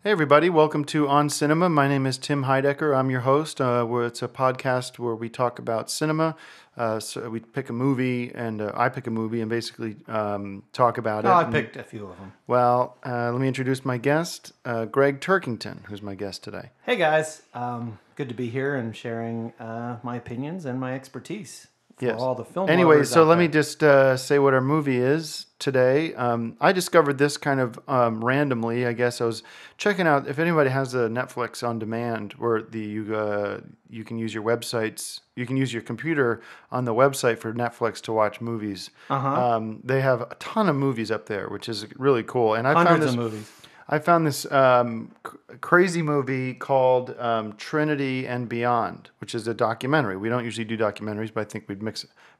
Hey everybody, welcome to On Cinema. My name is Tim Heidecker. I'm your host. It's a podcast where we talk about cinema. So we pick a movie, and I pick a movie, and basically talk about it. I picked a few of them. Well, let me introduce my guest, Greg Turkington, who's my guest today. Hey guys, good to be here and sharing my opinions and my expertise for all the film. Anyway, so let there. me just say what our movie is today. I discovered this kind of randomly. I guess I was checking out if anybody has a Netflix on demand, where you can use your websites. You can use your computer on the website for Netflix to watch movies. They have a ton of movies up there, which is really cool. And Hundreds of movies. I found this crazy movie called Trinity and Beyond, which is a documentary. We don't usually do documentaries, but I think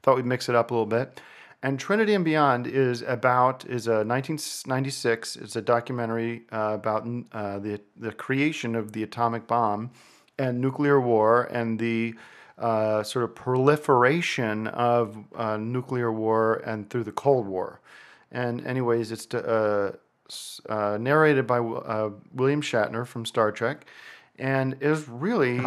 thought we'd mix it up a little bit. And Trinity and Beyond is a 1996. It's a documentary about the creation of the atomic bomb and nuclear war and the sort of proliferation of nuclear war and through the Cold War. And anyways, it's narrated by William Shatner from Star Trek, and it was really, it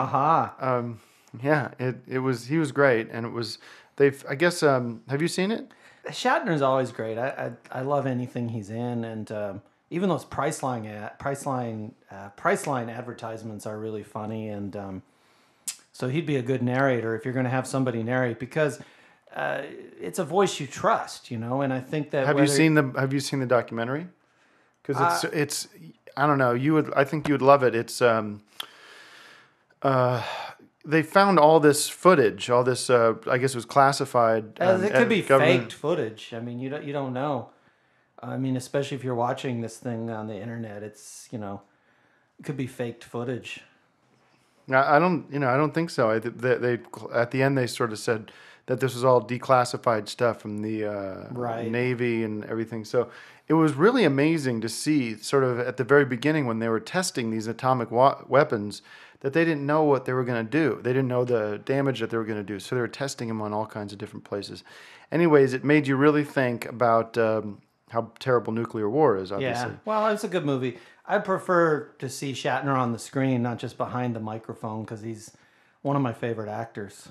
was. He was great, and it was. I guess. Have you seen it? Shatner's always great. I love anything he's in, and even those Priceline advertisements are really funny, and so he'd be a good narrator if you're going to have somebody narrate, because it's a voice you trust, And I think that Have you seen the documentary? Because it's I don't know, I think you would love it. It's they found all this footage, all this I guess it was classified. It could be faked footage. I mean, you don't know. I mean, especially if you're watching this thing on the internet, it's it could be faked footage. I don't think so. They at the end they sort of said that this was all declassified stuff from the Navy and everything. So it was really amazing to see, sort of at the very beginning when they were testing these atomic weapons, that they didn't know what they were going to do. They didn't know the damage that they were going to do. So they were testing them on all kinds of different places. Anyways, it made you really think about how terrible nuclear war is, obviously. Yeah, well, it's a good movie. I prefer to see Shatner on the screen, not just behind the microphone, because he's one of my favorite actors.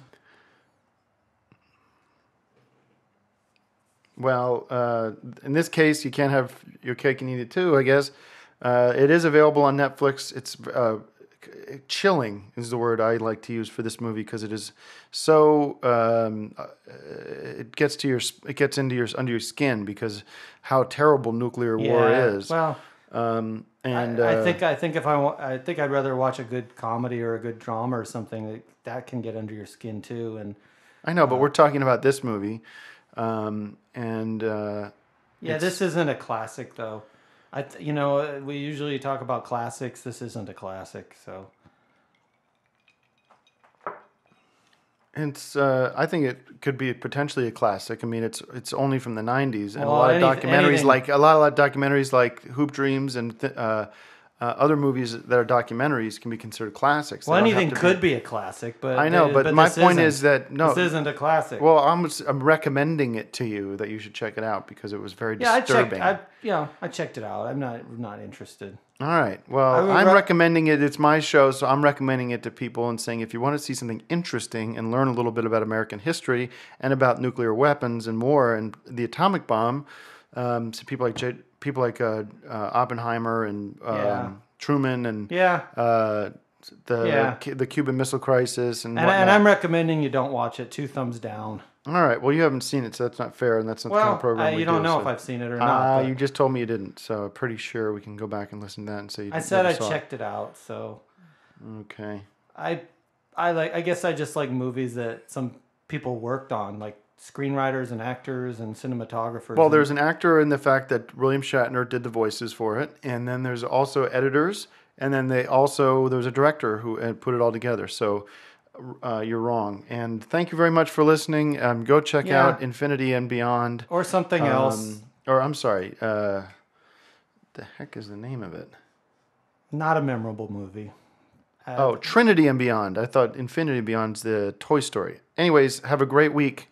Well, in this case, you can't have your cake and eat it too, I guess. It is available on Netflix. It's chilling is the word I like to use for this movie, because it is so it gets under your skin, because how terrible nuclear war is. Well, I think I'd rather watch a good comedy or a good drama or something that can get under your skin too. And I know, but we're talking about this movie. This isn't a classic though. We usually talk about classics. This isn't a classic, so. It's. I think it could be potentially a classic. I mean, it's only from the '90s, and a lot of documentaries like Hoop Dreams and other movies that are documentaries can be considered classics. Well, anything could be a classic, but I know. But my point is that this isn't a classic. Well, I'm recommending it to you that you should check it out, because it was very disturbing. I checked it out. I'm not interested. All right. Well, I'm recommending it. It's my show, so I'm recommending it to people and saying, if you want to see something interesting and learn a little bit about American history and about nuclear weapons and war and the atomic bomb, so people like Oppenheimer and Truman and the Cuban Missile Crisis and I'm recommending you don't watch it. 2 thumbs down. All right. Well, you haven't seen it, so that's not fair, and that's not the kind of program we do. You don't know if I've seen it or not. You just told me you didn't, so I'm pretty sure we can go back and listen to that and say you didn't. I said I checked it out, so. Okay. I guess I just like movies that some people worked on, like screenwriters and actors and cinematographers. Well, there's an actor in the fact that William Shatner did the voices for it, and then there's also editors, and then there was a director who put it all together. So you're wrong. And thank you very much for listening. Go check out Infinity and Beyond. Or something else. Or I'm sorry. The heck is the name of it? Not a memorable movie. Trinity and Beyond. I thought Infinity and Beyond's the Toy Story. Anyways, have a great week.